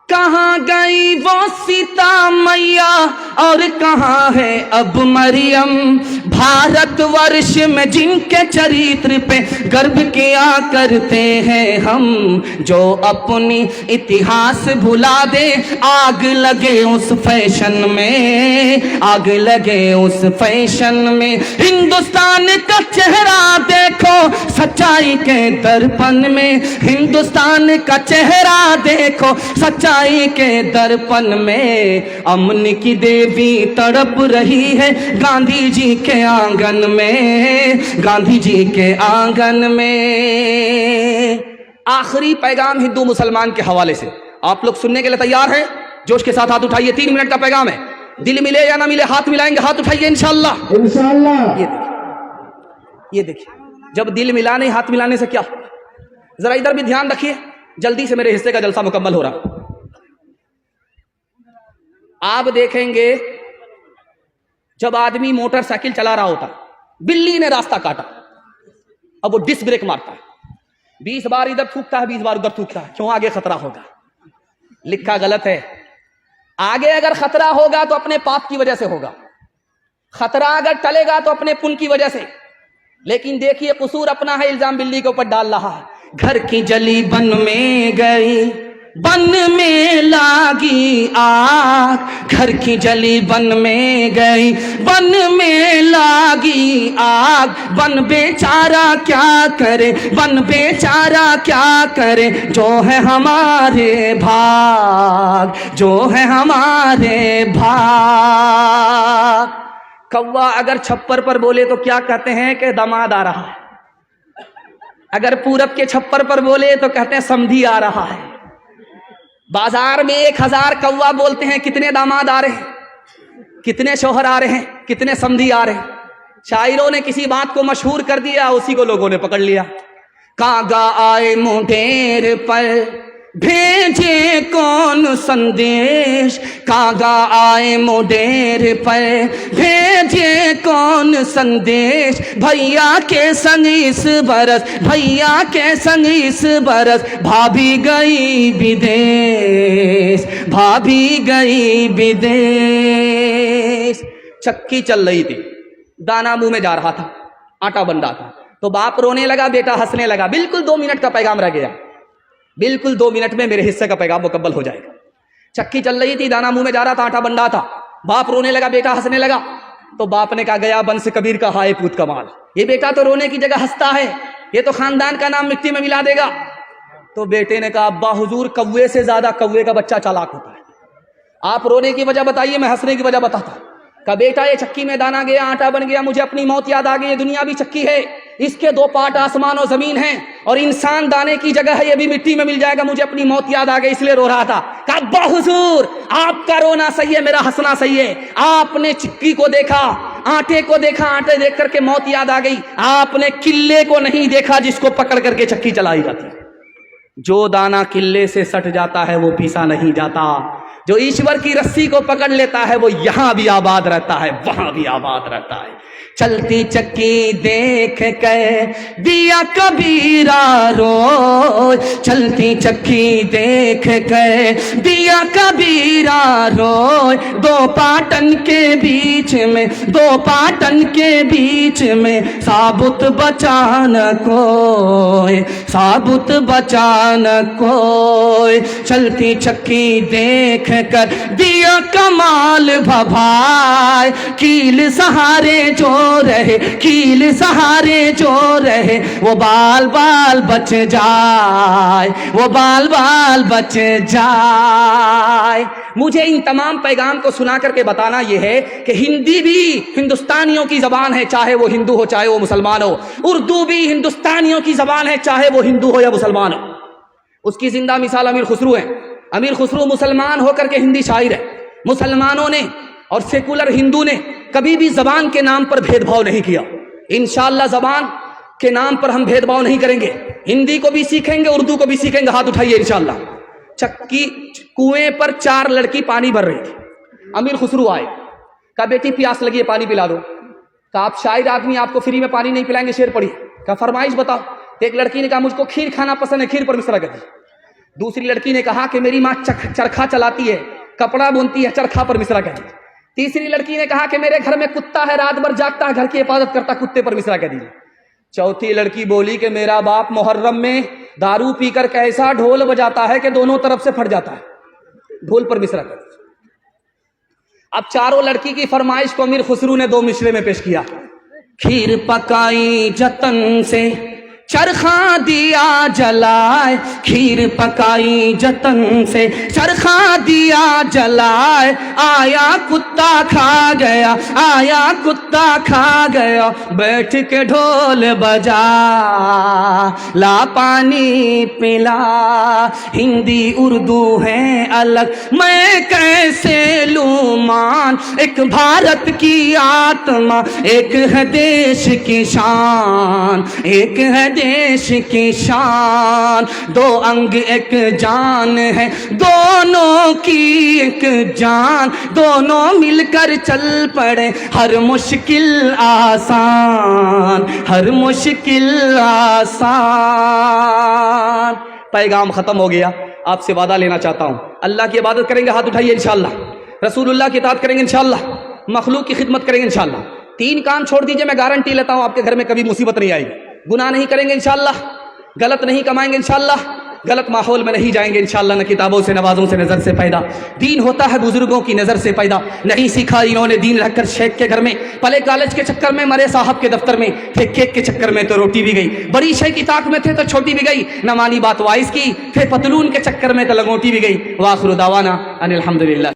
कहाँ गई वो सीता मैया और कहाँ है अब मरियम। भारतवर्ष में जिनके चरित्र पे गर्व किया करते हैं हम, जो अपनी इतिहास भुला दे आग लगे उस फैशन में, आग लगे उस फैशन में। हिंदुस्तान का चेहरा देखो सच्चाई के दर्पण में, हिंदुस्तान का चेहरा देखो सच्चाई के दर्पण में। अमन की देवी तड़प रही है गांधी जी के आंगन में, गांधी जी के आंगन में। आखिरी पैगाम हिंदू मुसलमान के हवाले से आप लोग सुनने के लिए तैयार हैं? जोश के साथ हाथ उठाइए। 3 मिनट का पैगाम है। दिल मिले या ना मिले हाथ मिलाएंगे, हाथ उठाइए इंशाअल्लाह। इंशाअल्लाह। ये देखिए, ये देखिए, जब दिल मिलाने हाथ मिलाने से क्या, जरा इधर भी ध्यान रखिए। जल्दी से मेरे हिस्से का जलसा मुकम्मल हो रहा। आप देखेंगे जब आदमी मोटरसाइकिल चला रहा होता, बिल्ली ने रास्ता काटा, अब वो डिस्क ब्रेक मारता है, 20 बार इधर थूकता है, 20 बार उधर थूकता है। क्यों? आगे खतरा होगा। लिखा गलत है। आगे अगर खतरा होगा तो अपने पाप की वजह से होगा, खतरा अगर टलेगा तो अपने पुण्य की वजह से। लेकिन देखिए कसूर अपना है, इल्जाम बिल्ली के ऊपर डाल रहा है। घर की जली बन में गई, बन में लागी आग, घर की जली बन में गई, बन में लागी आग। बन बेचारा क्या करे, बन बेचारा क्या करे, जो है हमारे भाग, जो है हमारे भाग। कौवा अगर छप्पर पर बोले तो क्या कहते हैं कि दामाद आ रहा है। अगर पूरब के छप्पर पर बोले तो कहते हैं समधी आ रहा है। बाजार में 1000 कौवा बोलते हैं, कितने दामाद आ रहे हैं, कितने शौहर आ रहे हैं, कितने समधी आ रहे हैं। शायरों ने किसी बात को मशहूर कर दिया, उसी को लोगों ने पकड़ लिया। कागा आए मुंडेर पर भेजे कौन संदेश, कागा आए मुंडेर पर भेजे कौन संदेश। भैया के संग इस बरस, भैया के संग इस बरस, भाभी गई विदेश, भाभी गई विदेश। चक्की चल रही थी, दाना मुंह में जा रहा था, आटा बन रहा था, तो बाप रोने लगा, बेटा हंसने लगा। बिल्कुल 2 मिनट का पैगाम रह गया, बिल्कुल 2 मिनट में मेरे हिस्से का पैगाम मुकम्मल हो जाएगा। चक्की चल रही थी, दाना मुंह में जा रहा था, आटा बन रहा था, बाप रोने लगा, बेटा हंसने लगा। तो बाप ने कहा, गया बंस कबीर का हाय पूत कमाल, ये बेटा तो रोने की जगह हंसता है, ये तो खानदान का नाम मिट्टी में मिला देगा। तो बेटे ने कहा, अब्बा हुजूर, कौवे से ज्यादा कौवे का बच्चा चालाक होता है। आप रोने की वजह बताइए, मैं हंसने की वजह बताता। कहा, बेटा ये चक्की में दाना गया, आटा बन गया, मुझे अपनी मौत याद आ गई। ये दुनिया भी चक्की है, इसके 2 पार्ट आसमान और जमीन हैं, और इंसान दाने की जगह है, ये भी मिट्टी में मिल जाएगा। मुझे अपनी मौत याद आ गई, इसलिए रो रहा था। कहा, अब्बा हुजूर, आपका रोना सही है, मेरा हंसना सही है। आपने चक्की को देखा, आटे को देखा, आटे देख करके मौत याद आ गई। आपने किले को नहीं देखा जिसको पकड़ करके चक्की चलाई जाती। जो दाना किले से सट जाता है वो पीसा नहीं जाता, जो ईश्वर की रस्सी को पकड़ लेता है वो यहां भी आबाद रहता है, वहां भी आबाद रहता है। चलती चक्की देख कर दिया कबीरा रोज, चलती चक्की देख कर दिया कबीरा रोज। 2 पाटन के बीच में, 2 पाटन के बीच में, साबुत बचा न कोई, साबुत बचा न कोई। चलती चक्की देख कर दिया कमाल भभाए, कील सहारे जो रहे, कील सहारे जो रहे, वो बाल बाल बच जाए, वो बाल बाल बच जाए। मुझे इन तमाम पैगाम को सुना करके बताना यह है कि हिंदी भी हिंदुस्तानियों की जबान है, चाहे वो हिंदू हो चाहे वो मुसलमान हो। उर्दू भी हिंदुस्तानियों की जबान है, चाहे वो हिंदू हो या मुसलमान हो। उसकी जिंदा मिसाल अमीर खुसरू है। अमीर खुसरू मुसलमान होकर के हिंदी शायर है। मुसलमानों ने और सेकुलर हिंदू ने कभी भी जबान के नाम पर भेदभाव नहीं किया। इंशाअल्लाह जबान के नाम पर हम भेदभाव नहीं करेंगे। हिंदी को भी सीखेंगे, उर्दू को भी सीखेंगे। हाथ उठाइए इंशाअल्लाह। चक्की कुएं पर 4 लड़की पानी भर रही थी। अमीर खुसरू आए, कहा बेटी प्यास लगी है, पानी पिला दो। कहा आप शायर आदमी, आपको फ्री में पानी नहीं पिलाएंगे, शेर पढ़िए। कहा फरमाइश बताओ। एक लड़की ने कहा मुझको खीर खाना पसंद है, खीर पर मिसरा कर दी। दूसरी लड़की ने कहा कि मेरी माँ चरखा चलाती है, कपड़ा बुनती है, चरखा पर मिसरा कह दीजिए। तीसरी लड़की ने कहा कि मेरे घर में कुत्ता है, रात भर जागता है, घर की हिफाजत करता, कुत्ते पर मिसरा कह दीजिए। चौथी लड़की बोली कि मेरा बाप मुहर्रम में दारू पीकर कैसा ढोल बजाता है कि दोनों तरफ से फट जाता है, ढोल पर मिसरा कर दीजिए। अब चारों लड़की की फरमाइश को अमीर खुसरू ने 2 मिसरे में पेश किया। खीर पकाई जतन से चरखा दिया जलाए, खीर पकाई जतन से चरखा दिया जलाए, आया कुत्ता खा गया, आया कुत्ता खा गया, बैठ के ढोल बजा ला पानी पिला। हिंदी उर्दू है अलग, मैं कैसे लूं मान, एक भारत की आत्मा, एक है देश की शान, एक है देश की शान। 2 अंग एक जान है, दोनों की एक जान, दोनों मिलकर चल पड़े, हर मुश्किल आसान, हर मुश्किल आसान। पैगाम खत्म हो गया। आपसे वादा लेना चाहता हूं, अल्लाह की इबादत करेंगे, हाथ उठाइए इंशाअल्लाह, रसूलुल्लाह की इताअत करेंगे इंशाअल्लाह, मखलूक की खिदमत करेंगे इंशाअल्लाह। 3 काम छोड़ दीजिए, मैं गारंटी लेता हूं आपके घर में कभी मुसीबत नहीं आएगी। गुनाह नहीं करेंगे इंशाअल्लाह, गलत नहीं कमाएंगे इंशाअल्लाह, गलत माहौल में नहीं जाएंगे इंशाअल्लाह। न किताबों से, नवाजों से, नज़र से पैदा दीन होता है, बुजुर्गों की नज़र से पैदा। नहीं सीखा इन्होंने दीन रखकर शेख के घर में, पले कॉलेज के चक्कर में, मरे साहब के दफ्तर में, थे केक के चक्कर में तो रोटी भी गई, बड़ी शेख की ताक में थे तो छोटी भी गई, न मानी बात वाइस की, थे पतलून के चक्कर में तो लंगोटी भी गई। वाखिर दावाना अनिल हम्दुलिल्लाह।